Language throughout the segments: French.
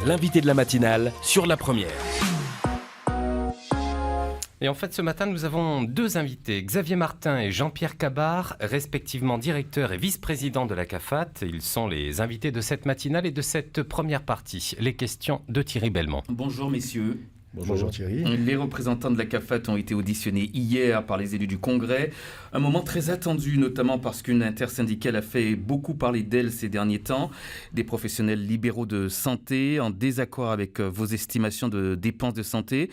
l'invité de la matinale sur La Première. Et en fait, ce matin, nous avons deux invités, Xavier Martin et Jean-Pierre Cabard, respectivement directeur et vice-président de la CAFAT. Ils sont les invités de cette matinale et de cette première partie. Les questions de Thierry Belmont. Bonjour messieurs. Bonjour Thierry. Les représentants de la CAFAT ont été auditionnés hier par les élus du Congrès. Un moment très attendu, notamment parce qu'une intersyndicale a fait beaucoup parler d'elle ces derniers temps. Des professionnels libéraux de santé en désaccord avec vos estimations de dépenses de santé,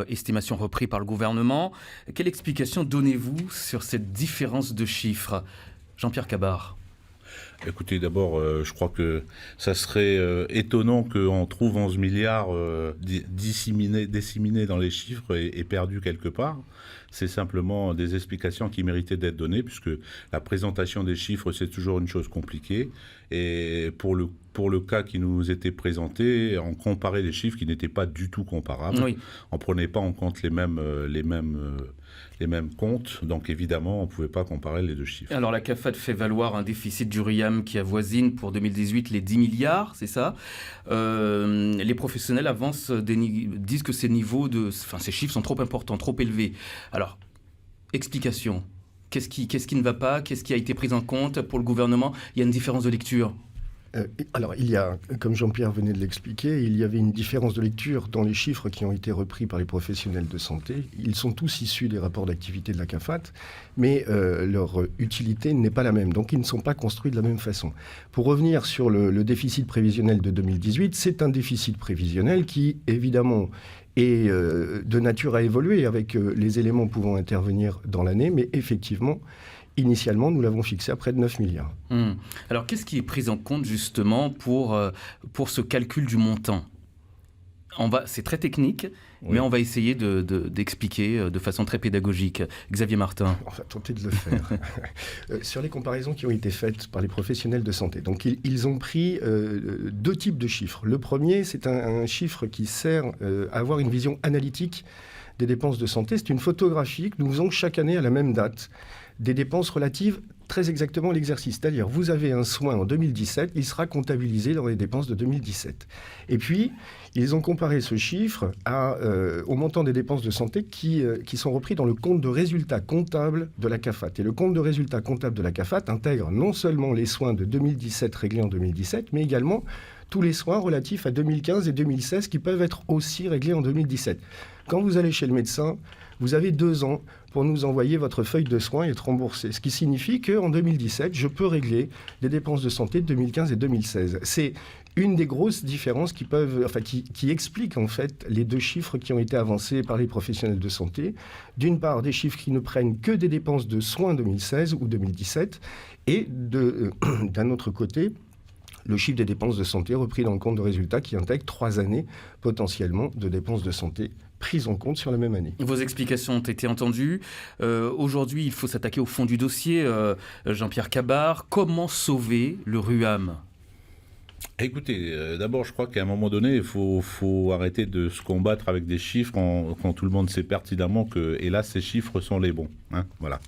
estimations reprises par le gouvernement. Quelle explication donnez-vous sur cette différence de chiffres ? Jean-Pierre Cabard. Écoutez, d'abord, je crois que ça serait étonnant qu'on trouve 11 milliards disséminés dans les chiffres et perdus quelque part. C'est simplement des explications qui méritaient d'être données, puisque la présentation des chiffres, c'est toujours une chose compliquée. Et pour le cas qui nous était présenté, on comparait des chiffres qui n'étaient pas du tout comparables. Oui. On ne prenait pas en compte les mêmes comptes, donc évidemment, on ne pouvait pas comparer les deux chiffres. Alors la CAFAT fait valoir un déficit du RUAM qui avoisine pour 2018 les 10 milliards, c'est ça. Les professionnels disent que ces chiffres sont trop importants, trop élevés. Alors, explication. Qu'est-ce qui ne va pas ? Qu'est-ce qui a été pris en compte pour le gouvernement ? Il y a une différence de lecture. Alors, il y a, comme Jean-Pierre venait de l'expliquer, il y avait une différence de lecture dans les chiffres qui ont été repris par les professionnels de santé. Ils sont tous issus des rapports d'activité de la CAFAT, mais leur utilité n'est pas la même. Donc, ils ne sont pas construits de la même façon. Pour revenir sur le déficit prévisionnel de 2018, c'est un déficit prévisionnel qui, évidemment, est de nature à évoluer avec les éléments pouvant intervenir dans l'année, mais effectivement, initialement, nous l'avons fixé à près de 9 milliards. Alors, qu'est-ce qui est pris en compte justement pour ce calcul du montant ? C'est très technique, oui, mais on va essayer d'expliquer de façon très pédagogique. Xavier Martin. On va tenter de le faire. Sur les comparaisons qui ont été faites par les professionnels de santé, donc ils ont pris deux types de chiffres. Le premier, c'est un chiffre qui sert à avoir une vision analytique des dépenses de santé. C'est une photographie que nous faisons chaque année à la même date des dépenses relatives très exactement à l'exercice. C'est-à-dire, vous avez un soin en 2017, il sera comptabilisé dans les dépenses de 2017. Et puis, ils ont comparé ce chiffre au montant des dépenses de santé qui sont repris dans le compte de résultats comptables de la CAFAT. Et le compte de résultats comptables de la CAFAT intègre non seulement les soins de 2017 réglés en 2017, mais également tous les soins relatifs à 2015 et 2016 qui peuvent être aussi réglés en 2017. Quand vous allez chez le médecin, vous avez 2 ans pour nous envoyer votre feuille de soins et être remboursé. Ce qui signifie qu'en 2017, je peux régler des dépenses de santé de 2015 et 2016. C'est une des grosses différences qui explique en fait les deux chiffres qui ont été avancés par les professionnels de santé. D'une part, des chiffres qui ne prennent que des dépenses de soins 2016 ou 2017, et d'un autre côté, le chiffre des dépenses de santé repris dans le compte de résultats qui intègre 3 années potentiellement de dépenses de santé prises en compte sur la même année. Vos explications ont été entendues. Aujourd'hui, il faut s'attaquer au fond du dossier. Jean-Pierre Cabard, comment sauver le RUAM ? Écoutez, d'abord, je crois qu'à un moment donné, il faut arrêter de se combattre avec des chiffres quand tout le monde sait pertinemment que, hélas, ces chiffres sont les bons. Voilà.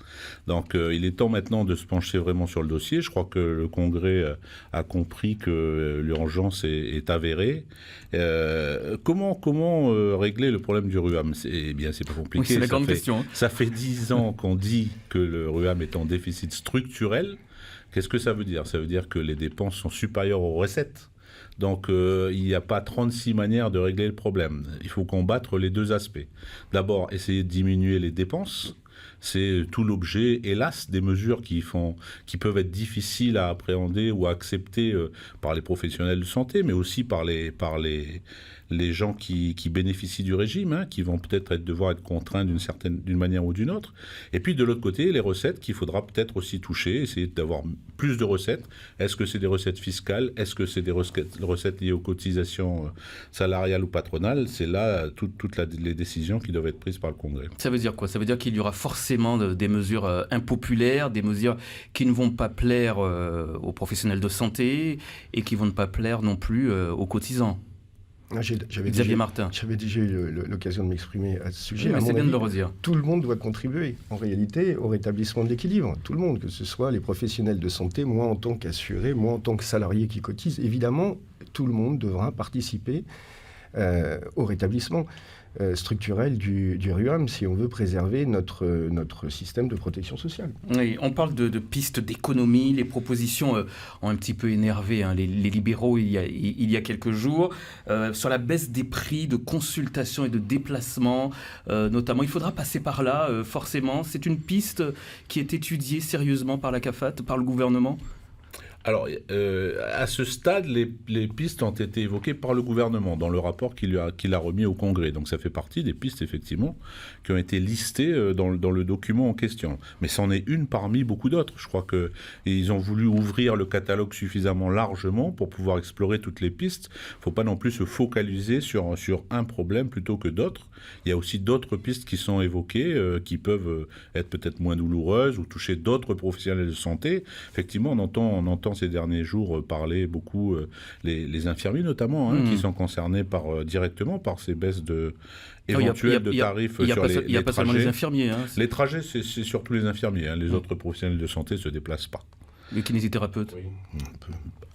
Donc, il est temps maintenant de se pencher vraiment sur le dossier. Je crois que le Congrès a compris que l'urgence est avérée. Comment régler le problème du RUAM ? C'est pas compliqué. Oui, c'est la grande question. Ça fait 10 ans qu'on dit que le RUAM est en déficit structurel. Qu'est-ce que ça veut dire ? Ça veut dire que les dépenses sont supérieures aux recettes. Donc, il n'y a pas 36 manières de régler le problème. Il faut combattre les deux aspects. D'abord, essayer de diminuer les dépenses. C'est tout l'objet, hélas, des mesures qui peuvent être difficiles à appréhender ou à accepter par les professionnels de santé, mais aussi par les gens qui bénéficient du régime, qui vont peut-être devoir être contraints d'une manière ou d'une autre. Et puis de l'autre côté, les recettes qu'il faudra peut-être aussi toucher, essayer d'avoir plus de recettes. Est-ce que c'est des recettes fiscales ? Est-ce que c'est des recettes liées aux cotisations salariales ou patronales ? C'est là toutes les décisions qui doivent être prises par le Congrès. Ça veut dire quoi ? Ça veut dire qu'il y aura forcément des mesures impopulaires, des mesures qui ne vont pas plaire aux professionnels de santé et qui vont ne pas plaire non plus aux cotisants. Xavier Martin. J'avais déjà eu l'occasion de m'exprimer à ce sujet. Oui, c'est bien de le redire. Tout le monde doit contribuer, en réalité, au rétablissement de l'équilibre. Tout le monde, que ce soit les professionnels de santé, moi en tant qu'assuré, moi en tant que salarié qui cotise. Évidemment, tout le monde devra participer au rétablissement structurel du RUAM si on veut préserver notre système de protection sociale. Oui, on parle de pistes d'économie, les propositions ont un petit peu énervé les libéraux il y a quelques jours, sur la baisse des prix de consultation et de déplacement, notamment. Il faudra passer par là, forcément. C'est une piste qui est étudiée sérieusement par la CAFAT, par le gouvernement ? Alors, à ce stade, les pistes ont été évoquées par le gouvernement dans le rapport qu'il a remis au Congrès. Donc, ça fait partie des pistes, effectivement, qui ont été listées dans le document en question. Mais c'en est une parmi beaucoup d'autres. Je crois qu'ils ont voulu ouvrir le catalogue suffisamment largement pour pouvoir explorer toutes les pistes. Il ne faut pas non plus se focaliser sur un problème plutôt que d'autres. Il y a aussi d'autres pistes qui sont évoquées, qui peuvent être peut-être moins douloureuses ou toucher d'autres professionnels de santé. Effectivement, on entend ces derniers jours parler beaucoup les infirmiers notamment, qui sont concernés directement par ces baisses éventuelles de tarifs sur les trajets. Il n'y a pas seulement les infirmiers. Les trajets, c'est surtout les infirmiers. Les autres professionnels de santé ne se déplacent pas. Les kinésithérapeutes ? Oui,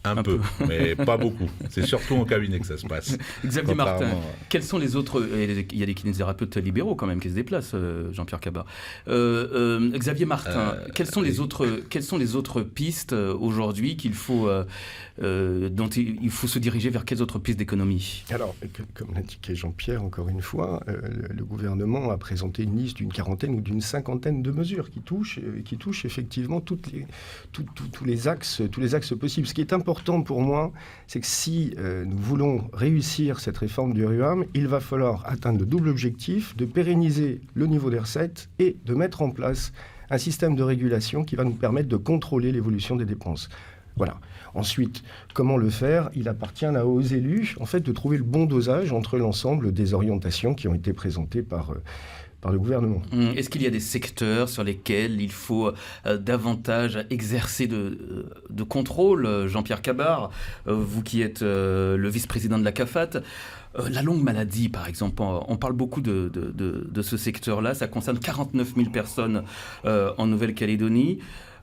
Un peu, mais pas beaucoup. C'est surtout en cabinet que ça se passe. Xavier Martin, quels sont les autres... Il y a des kinésithérapeutes libéraux quand même qui se déplacent, Jean-Pierre Cabard. Xavier Martin, quelles sont les autres pistes aujourd'hui dont il faut se diriger vers quelles autres pistes d'économie ? Alors, comme l'indiquait Jean-Pierre, encore une fois, le gouvernement a présenté une liste d'une quarantaine ou d'une cinquantaine de mesures qui touchent effectivement tous les axes possibles. Ce qui est important pour moi, c'est que si nous voulons réussir cette réforme du RUAM, il va falloir atteindre le double objectif de pérenniser le niveau des recettes et de mettre en place un système de régulation qui va nous permettre de contrôler l'évolution des dépenses. Voilà. Ensuite, comment le faire ? Il appartient là aux élus, en fait, de trouver le bon dosage entre l'ensemble des orientations qui ont été présentées par le gouvernement. Est-ce qu'il y a des secteurs sur lesquels il faut davantage exercer de contrôle ? Jean-Pierre Cabard, vous qui êtes le vice-président de la CAFAT, la longue maladie, par exemple, on parle beaucoup de ce secteur-là. Ça concerne 49 000 personnes en Nouvelle-Calédonie.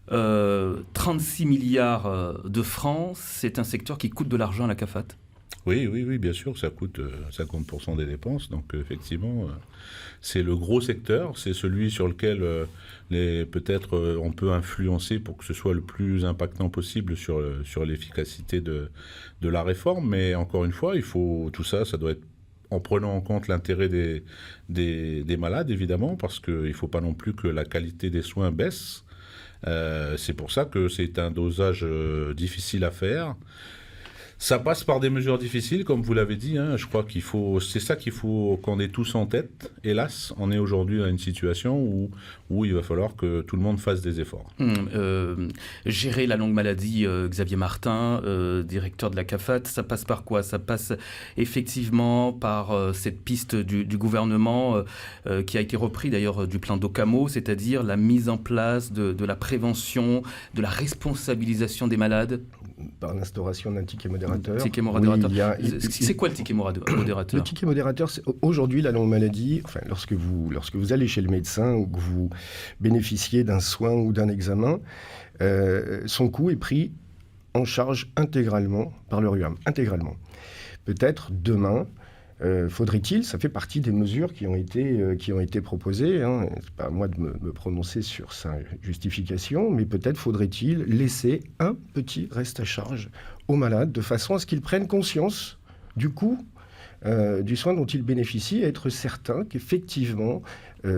36 milliards de francs, c'est un secteur qui coûte de l'argent à la CAFAT. Oui, bien sûr, ça coûte 50% des dépenses. Donc, effectivement, c'est le gros secteur. C'est celui sur lequel peut-être on peut influencer pour que ce soit le plus impactant possible sur l'efficacité de la réforme. Mais encore une fois, tout ça doit être en prenant en compte l'intérêt des malades, évidemment, parce qu'il ne faut pas non plus que la qualité des soins baisse. C'est pour ça que c'est un dosage difficile à faire. Ça passe par des mesures difficiles, comme vous l'avez dit. Je crois c'est ça qu'il faut qu'on ait tous en tête. Hélas, on est aujourd'hui dans une situation où il va falloir que tout le monde fasse des efforts. Gérer la longue maladie, Xavier Martin, directeur de la CAFAT, ça passe par quoi ? Ça passe effectivement par cette piste du gouvernement qui a été repris d'ailleurs du plan d'Ocamo, c'est-à-dire la mise en place de la prévention, de la responsabilisation des malades. Par l'instauration d'un ticket modérateur. Ticket modérateur. Oui, c'est quoi le ticket modérateur ? Le ticket modérateur, c'est aujourd'hui la longue maladie. Enfin, lorsque vous allez chez le médecin ou que vous bénéficiez d'un soin ou d'un examen, son coût est pris en charge intégralement par le RUAM. Intégralement. Peut-être demain. Faudrait-il, ça fait partie des mesures qui ont été proposées, c'est pas à moi de me prononcer sur sa justification, mais peut-être faudrait-il laisser un petit reste à charge aux malades de façon à ce qu'ils prennent conscience du coût du soin dont ils bénéficient, et être certain qu'effectivement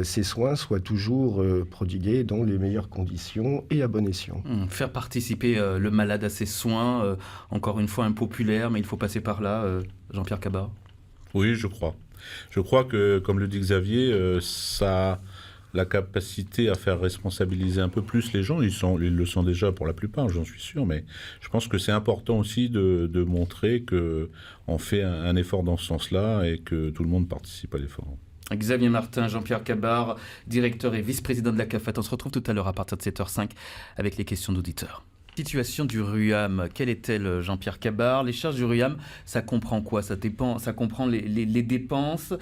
ces soins soient toujours prodigués dans les meilleures conditions et à bon escient. Faire participer le malade à ces soins, encore une fois impopulaire, mais il faut passer par là, Jean-Pierre Cabard. Oui, je crois. Je crois que, comme le dit Xavier, ça a la capacité à faire responsabiliser un peu plus les gens. Ils le sont déjà pour la plupart, j'en suis sûr, mais je pense que c'est important aussi de montrer qu'on fait un effort dans ce sens-là et que tout le monde participe à l'effort. Xavier Martin, Jean-Pierre Cabard, directeur et vice-président de la CAFAT. On se retrouve tout à l'heure à partir de 7h05 avec les questions d'auditeurs. Situation du RUAM, quelle est-elle, Jean-Pierre Cabard ? Les charges du RUAM, ça comprend quoi ? Ça comprend les dépenses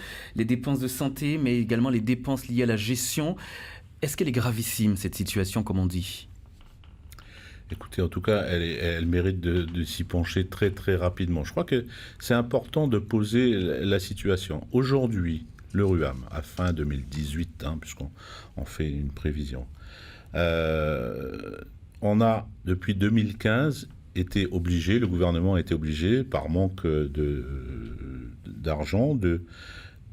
de santé, mais également les dépenses liées à la gestion. Est-ce qu'elle est gravissime, cette situation, comme on dit ? Écoutez, en tout cas, elle mérite de s'y pencher très très rapidement. Je crois que c'est important de poser la situation. Aujourd'hui, le RUAM, à fin 2018, puisqu'on fait une prévision, on a, depuis 2015, été obligé, le gouvernement a été obligé, par manque d'argent,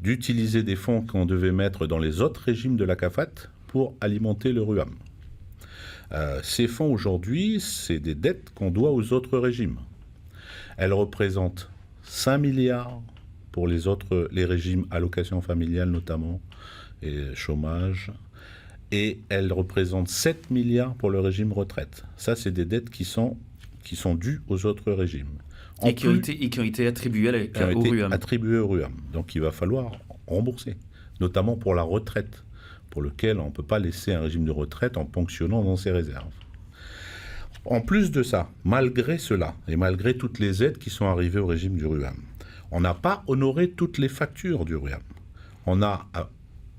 d'utiliser des fonds qu'on devait mettre dans les autres régimes de la CAFAT pour alimenter le RUAM. Ces fonds, aujourd'hui, c'est des dettes qu'on doit aux autres régimes. Elles représentent 5 milliards pour les régimes allocations familiales notamment, et chômage, et elles représentent 7 milliards pour le régime retraite. Ça, c'est des dettes qui sont dues aux autres régimes. Qui ont été attribuées au RUAM. Attribuées au RUAM. Donc il va falloir rembourser, notamment pour la retraite, pour lequel on ne peut pas laisser un régime de retraite en ponctionnant dans ses réserves. En plus de ça, malgré cela, et malgré toutes les aides qui sont arrivées au régime du RUAM, on n'a pas honoré toutes les factures du RUAM. On a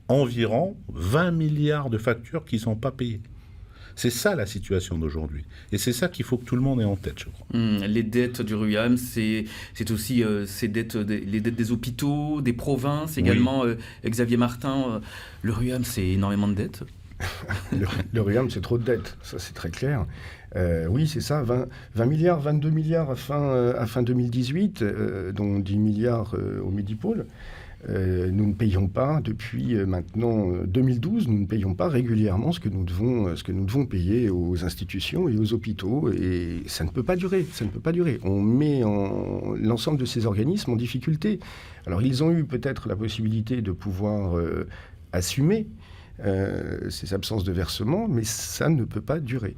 environ 20 milliards de factures qui ne sont pas payées. C'est ça la situation d'aujourd'hui. Et c'est ça qu'il faut que tout le monde ait en tête, je crois. Les dettes du RUAM, c'est aussi les dettes des hôpitaux, des provinces également. Oui. Xavier Martin, le RUAM, c'est énormément de dettes. Le RUAM, c'est trop de dettes, ça c'est très clair. Oui, c'est ça, 20 milliards, 22 milliards à fin 2018, dont 10 milliards au Medipôle. Nous ne payons pas depuis maintenant 2012, nous ne payons pas régulièrement ce que nous devons payer aux institutions et aux hôpitaux, et ça ne peut pas durer, On met l'ensemble de ces organismes en difficulté. Alors ils ont eu peut-être la possibilité de pouvoir assumer ces absences de versement, mais ça ne peut pas durer.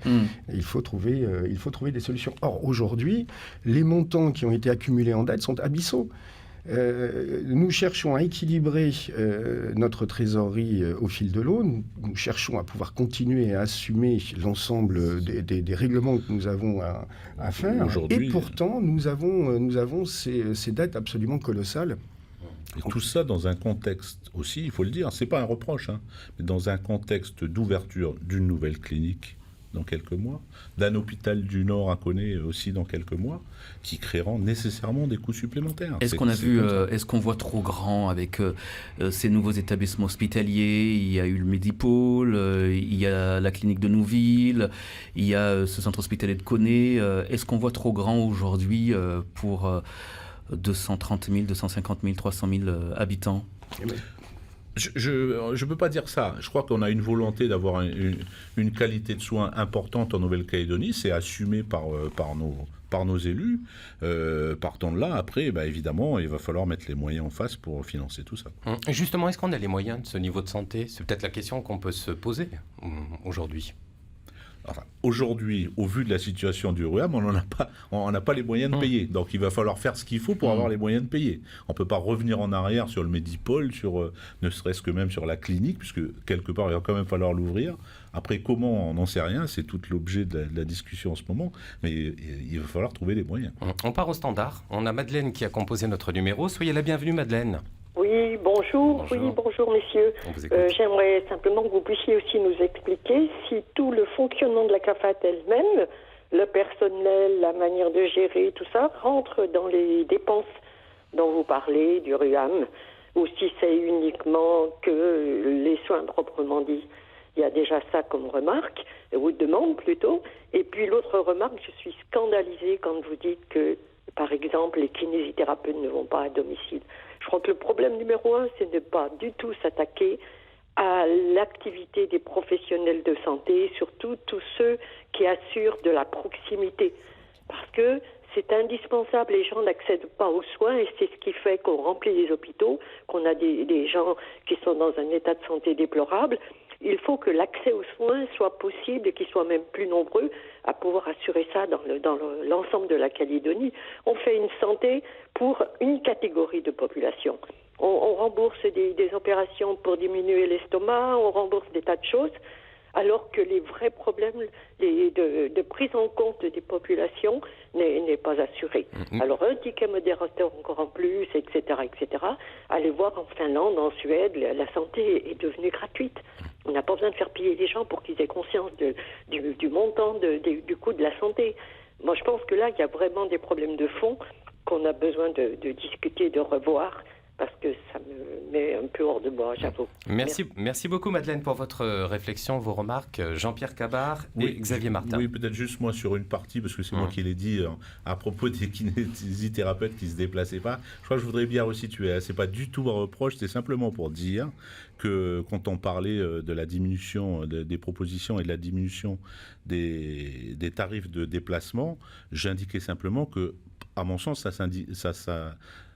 Il faut trouver des solutions. Or, aujourd'hui, les montants qui ont été accumulés en dette sont abyssaux. Nous cherchons à équilibrer notre trésorerie au fil de l'eau. Nous cherchons à pouvoir continuer à assumer l'ensemble des règlements que nous avons à faire. Et pourtant, nous avons ces dettes absolument colossales. Et tout ça dans un contexte aussi, il faut le dire, c'est pas un reproche, mais dans un contexte d'ouverture d'une nouvelle clinique dans quelques mois, d'un hôpital du Nord à Koné aussi dans quelques mois, qui créeront nécessairement des coûts supplémentaires. Est-ce qu'on voit trop grand avec ces nouveaux établissements hospitaliers? Il y a eu le Medipôle, il y a la clinique de Nouville, il y a ce centre hospitalier de Koné. Est-ce qu'on voit trop grand aujourd'hui pour 230 000, 250 000, 300 000 habitants? Je ne peux pas dire ça. Je crois qu'on a une volonté d'avoir une qualité de soins importante en Nouvelle-Calédonie. C'est assumé par nos élus. Partant de là, après, évidemment, il va falloir mettre les moyens en face pour financer tout ça. Justement, est-ce qu'on a les moyens de ce niveau de santé? C'est peut-être la question qu'on peut se poser aujourd'hui. Enfin, aujourd'hui, au vu de la situation du RUAM, on n'a pas les moyens de payer. Donc il va falloir faire ce qu'il faut pour avoir les moyens de payer. On ne peut pas revenir en arrière sur le Medipôle, ne serait-ce que même sur la clinique, puisque quelque part, il va quand même falloir l'ouvrir. Après, comment, on n'en sait rien, c'est tout l'objet de la discussion en ce moment, mais il va falloir trouver les moyens. On part au standard. On a Madeleine qui a composé notre numéro. Soyez la bienvenue, Madeleine. Oui, bonjour. Oui, bonjour, messieurs. J'aimerais simplement que vous puissiez aussi nous expliquer si tout le fonctionnement de la CAFAT elle-même, le personnel, la manière de gérer, tout ça, rentre dans les dépenses dont vous parlez, du RUAM, ou si c'est uniquement que les soins proprement dit. Il y a déjà ça comme remarque, ou demande plutôt. Et puis l'autre remarque, je suis scandalisée quand vous dites que, par exemple, les kinésithérapeutes ne vont pas à domicile. Je crois que le problème numéro 1, c'est de ne pas du tout s'attaquer à l'activité des professionnels de santé, surtout tous ceux qui assurent de la proximité. Parce que c'est indispensable, les gens n'accèdent pas aux soins et c'est ce qui fait qu'on remplit les hôpitaux, qu'on a des gens qui sont dans un état de santé déplorable. Il faut que l'accès aux soins soit possible et qu'ils soient même plus nombreux à pouvoir assurer ça dans l'ensemble de la Calédonie. On fait une santé pour une catégorie de population. On rembourse des opérations pour diminuer l'estomac, on rembourse des tas de choses, alors que les vrais problèmes de prise en compte des populations n'est pas assuré. Alors un ticket modérateur encore en plus, etc., etc. Allez voir en Finlande, en Suède, la santé est devenue gratuite. On n'a pas besoin de faire payer les gens pour qu'ils aient conscience du montant du coût de la santé. Moi, je pense que là, il y a vraiment des problèmes de fond qu'on a besoin de discuter, de revoir, parce que ça me met un peu hors de moi, j'avoue. Merci beaucoup, Madeleine, pour votre réflexion, vos remarques. Jean-Pierre Cabard et Xavier Martin. Oui, peut-être juste moi sur une partie, parce que c'est moi qui l'ai dit à propos des kinésithérapeutes qui ne se déplaçaient pas. Je crois que je voudrais bien resituer. C'est pas du tout un reproche, c'est simplement pour dire que quand on parlait de la diminution des propositions et de la diminution des tarifs de déplacement, j'indiquais simplement que, à mon sens,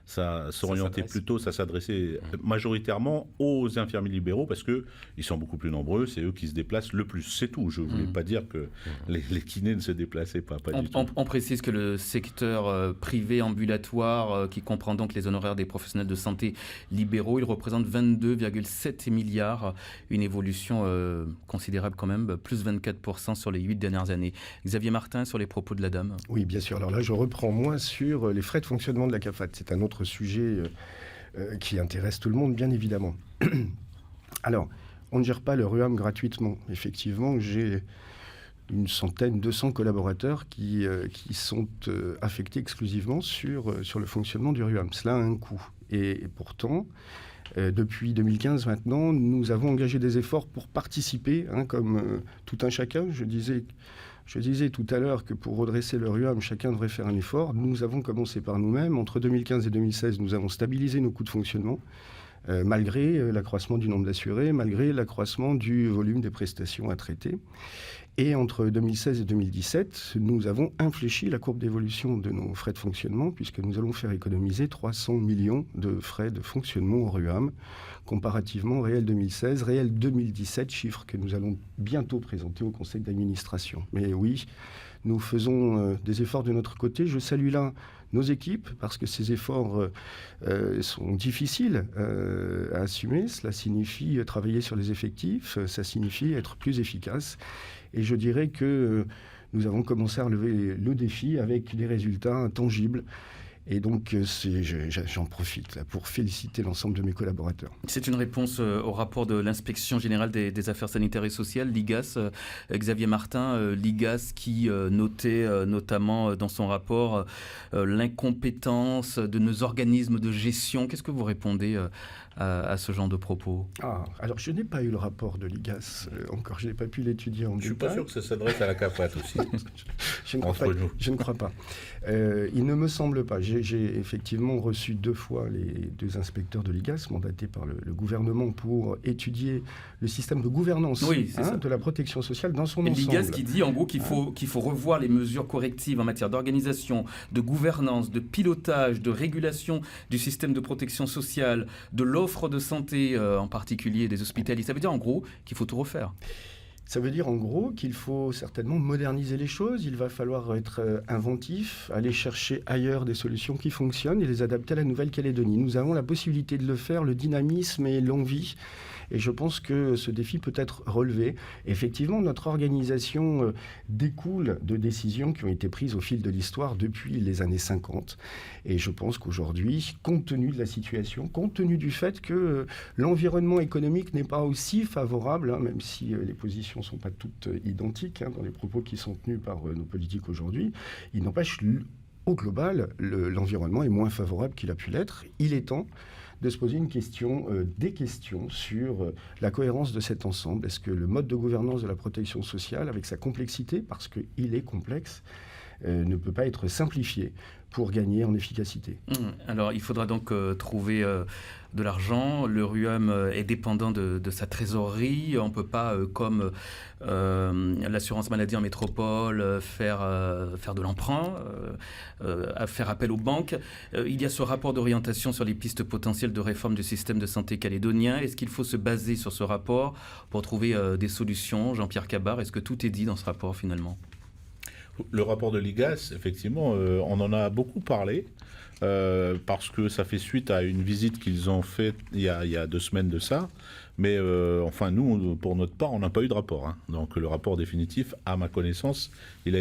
ça s'orientait plutôt, ça s'adressait majoritairement aux infirmiers libéraux parce qu'ils sont beaucoup plus nombreux, c'est eux qui se déplacent le plus. C'est tout. Je ne voulais pas dire que les kinés ne se déplaçaient pas du tout. On précise que le secteur privé ambulatoire, qui comprend donc les honoraires des professionnels de santé libéraux, il représente 22,7 milliards, une évolution considérable quand même, plus 24% sur les 8 dernières années. Xavier Martin, sur les propos de la dame. Oui, bien sûr. Alors là, je reprends moi sur les frais de fonctionnement de la CAFAT. C'est un autre sujet qui intéresse tout le monde, bien évidemment. Alors, on ne gère pas le RUAM gratuitement. Effectivement, j'ai une centaine, 200 collaborateurs qui sont affectés exclusivement sur le fonctionnement du RUAM. Cela a un coût. Et pourtant, depuis 2015 maintenant, nous avons engagé des efforts pour participer, comme tout un chacun. Je disais tout à l'heure que pour redresser le RUAM, chacun devrait faire un effort. Nous avons commencé par nous-mêmes. Entre 2015 et 2016, nous avons stabilisé nos coûts de fonctionnement, malgré l'accroissement du nombre d'assurés, malgré l'accroissement du volume des prestations à traiter. Et entre 2016 et 2017, nous avons infléchi la courbe d'évolution de nos frais de fonctionnement, puisque nous allons faire économiser 300 millions de frais de fonctionnement au RUAM, comparativement au réel 2016, réel 2017, chiffre que nous allons bientôt présenter au conseil d'administration. Mais oui, nous faisons des efforts de notre côté. Je salue là nos équipes, parce que ces efforts sont difficiles à assumer. Cela signifie travailler sur les effectifs, ça signifie être plus efficace. Et je dirais que nous avons commencé à relever le défi avec des résultats tangibles. Et donc, j'en profite là, pour féliciter l'ensemble de mes collaborateurs. C'est une réponse au rapport de l'Inspection générale des affaires sanitaires et sociales, l'IGAS. Xavier Martin, l'IGAS qui notait notamment dans son rapport l'incompétence de nos organismes de gestion. Qu'est-ce que vous répondez à ce genre de propos? Alors, je n'ai pas eu le rapport de l'IGAS encore, je n'ai pas pu l'étudier en détail. Je ne suis pas sûr que ça s'adresse à la CAFAT aussi. Je ne crois pas. Il ne me semble pas. J'ai effectivement reçu 2 fois les 2 inspecteurs de l'IGAS mandatés par le gouvernement pour étudier le système de gouvernance de la protection sociale dans son ensemble. L'IGAS qui dit en gros qu'il faut revoir les mesures correctives en matière d'organisation, de gouvernance, de pilotage, de régulation du système de protection sociale, de l'offre de santé en particulier des hospitaliers. Ça veut dire en gros qu'il faut tout refaire. Ça veut dire en gros qu'il faut certainement moderniser les choses, il va falloir être inventif, aller chercher ailleurs des solutions qui fonctionnent et les adapter à la Nouvelle-Calédonie. Nous avons la possibilité de le faire, le dynamisme et l'envie. Et je pense que ce défi peut être relevé. Effectivement, notre organisation découle de décisions qui ont été prises au fil de l'histoire depuis les années 50. Et je pense qu'aujourd'hui, compte tenu de la situation, compte tenu du fait que l'environnement économique n'est pas aussi favorable, même si les positions ne sont pas toutes identiques dans les propos qui sont tenus par nos politiques aujourd'hui, il n'empêche, au global, l'environnement est moins favorable qu'il a pu l'être. Il est temps de se poser des questions sur la cohérence de cet ensemble. Est-ce que le mode de gouvernance de la protection sociale, avec sa complexité, parce qu'il est complexe, ne peut pas être simplifié pour gagner en efficacité? Alors, il faudra donc trouver de l'argent. Le RUAM est dépendant de sa trésorerie. On ne peut pas, comme l'assurance maladie en métropole, faire de l'emprunt, faire appel aux banques. Il y a ce rapport d'orientation sur les pistes potentielles de réforme du système de santé calédonien. Est-ce qu'il faut se baser sur ce rapport pour trouver des solutions? Jean-Pierre Cabard, est-ce que tout est dit dans ce rapport finalement? Le rapport de l'IGAS, effectivement, on en a beaucoup parlé. parce que ça fait suite à une visite qu'ils ont faite il y a 2 semaines de ça. Mais enfin, nous, pour notre part, on n'a pas eu de rapport. Hein. Donc le rapport définitif, à ma connaissance, il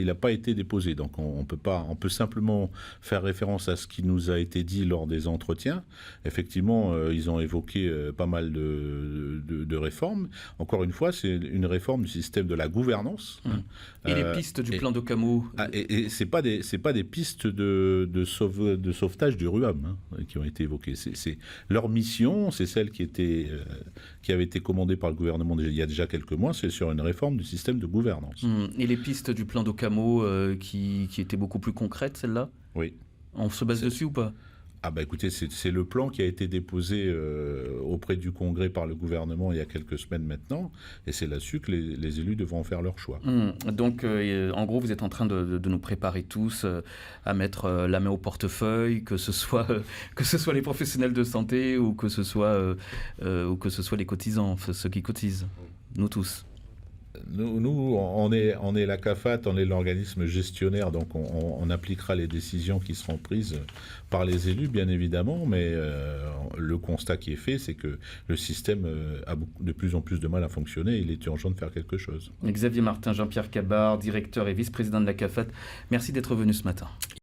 n'a pas été déposé. Donc on peut simplement faire référence à ce qui nous a été dit lors des entretiens. Effectivement, ils ont évoqué pas mal de réformes. Encore une fois, c'est une réforme du système de la gouvernance. Et les pistes du plan d'Occamo Et c'est pas des pistes de sauvetage du RUAM qui ont été évoquées. C'est leur mission, c'est celle qui avait été commandée par le gouvernement il y a déjà quelques mois, c'est sur une réforme du système de gouvernance. Et les pistes du plan d'Occamo qui étaient beaucoup plus concrètes, celles-là ? Oui. On se base dessus ou pas ? Ah bah écoutez, c'est le plan qui a été déposé auprès du Congrès par le gouvernement il y a quelques semaines maintenant, et c'est là-dessus que les élus devront faire leur choix. Donc, en gros, vous êtes en train de nous préparer tous à mettre la main au portefeuille, que ce soit les professionnels de santé ou que ce soit les cotisants, ceux qui cotisent, nous tous. Nous, on est la CAFAT, on est l'organisme gestionnaire, donc on appliquera les décisions qui seront prises par les élus, bien évidemment, mais le constat qui est fait, c'est que le système a de plus en plus de mal à fonctionner et il est urgent de faire quelque chose. Xavier Martin, Jean-Pierre Cabard, directeur et vice-président de la CAFAT, merci d'être venu ce matin.